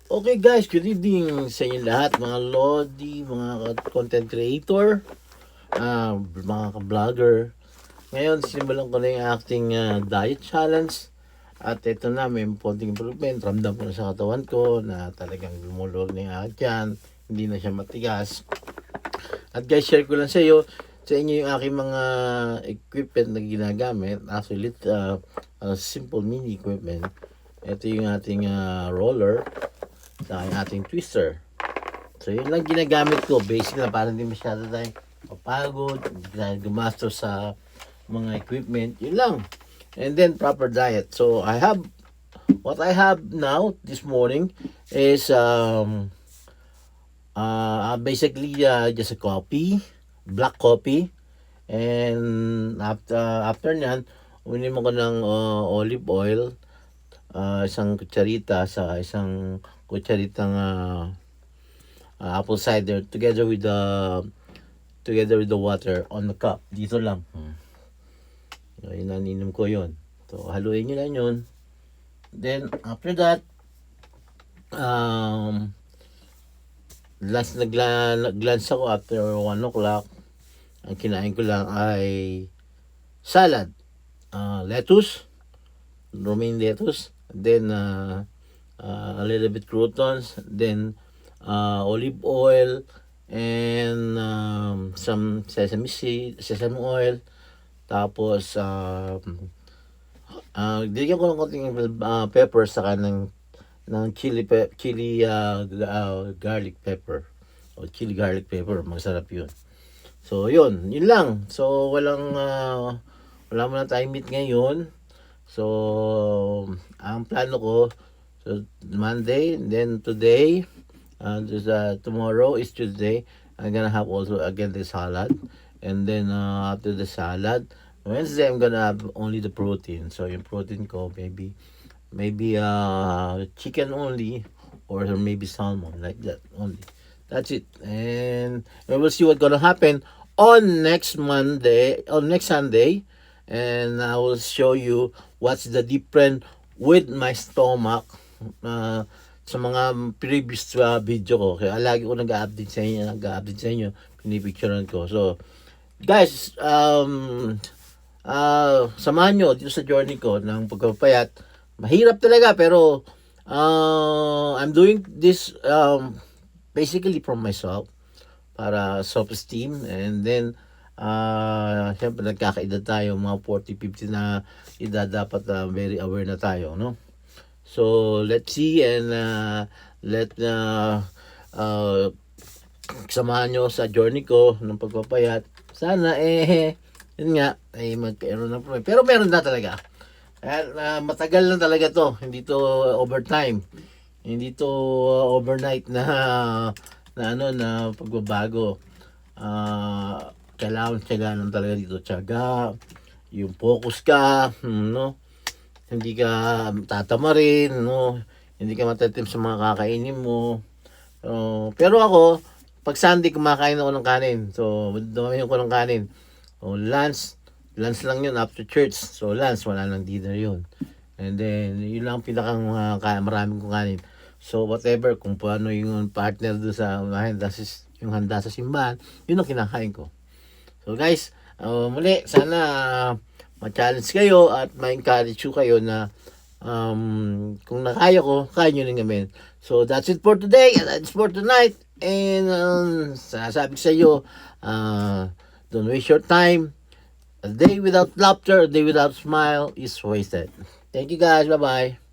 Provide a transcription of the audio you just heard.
Okay guys, good evening sa inyo lahat, mga Lodi, mga content creator, mga vlogger. Ngayon, simulan ko na yung acting diet challenge. At ito na, may konting improvement. Ramdam ko na sa katawan ko na talagang lumulog na yung akin. Hindi na siya matigas. At guys, share ko lang sa inyo yung aking mga equipment na ginagamit. Actually, simple mini equipment. Ito yung ating roller sa ating twister. So yun lang ginagamit ko. Basic na para hindi masyado tayong mapagod, dahil gumastos sa mga equipment. Yun lang. And then proper diet. So what I have now this morning is basically just a coffee, black coffee. And after nyan, uminom ko ng olive oil, isang kutsarita sa isang kutsaritang apple cider together with the water on the cup. Dito lang. So, yun, naninom ko yun. So, haluin nyo lang yun. Then, after that, nag-lunch ako after 1 o'clock. Ang kinain ko lang ay salad. Lettuce, romaine lettuce, then a little bit croutons, then olive oil, and some sesame oil. Tapos dinigyan ko ng konting pepper saka ng chili garlic pepper o chili garlic pepper, masarap yun. So yun lang. So wala mo na tayong meat ngayon. So ang plano ko, so Monday, then today, tomorrow is Tuesday. I'm gonna have also again the salad, and then after the salad, Wednesday I'm gonna have only the protein. So yung protein ko maybe chicken only, or maybe salmon, like that only. That's it, and we will see what's gonna happen on next Sunday, and I will show you what's the difference with my stomach sa mga previous video ko. Kaya lagi ko nag-update sa inyo, pinipicturean ko. So, guys, samahan nyo dito sa journey ko ng pagpapayat. Mahirap talaga, pero I'm doing this basically from myself, para self-esteem. And then syempre nagkakaedad tayo, mga 40-50 na edad, dapat very aware na tayo, no? So let's see, and samahan nyo sa journey ko ng pagpapayat. Sana yun nga, magkaroon ng problem. Pero meron na talaga. Matagal na talaga to, hindi to overtime, hindi to overnight na pagbabago. Kailangan tiyaga lang talaga dito, tiyaga, yung focus ka, no? Hindi ka tatamarin, no? Hindi ka matatim sa mga kakainin mo. Pero ako, pag Sunday kumakain ako ng kanin. So, dumami ko ng kanin. Lunch lang yun after church. So, lunch, wala nang dinner yun. And then, yun lang pinakang maraming kong kanin. So, whatever, kung paano yung partner doon sa yung handa sa simbahan, yun ang kinakain ko. So, guys, muli, sana ma-challenge kayo at ma-encourage kayo na kung nakaya ko, kaya nyo rin namin. So, that's it for today, and that's for tonight. And sasabi sa iyo, don't waste your time. A day without laughter, a day without smile is wasted. Thank you guys. Bye-bye.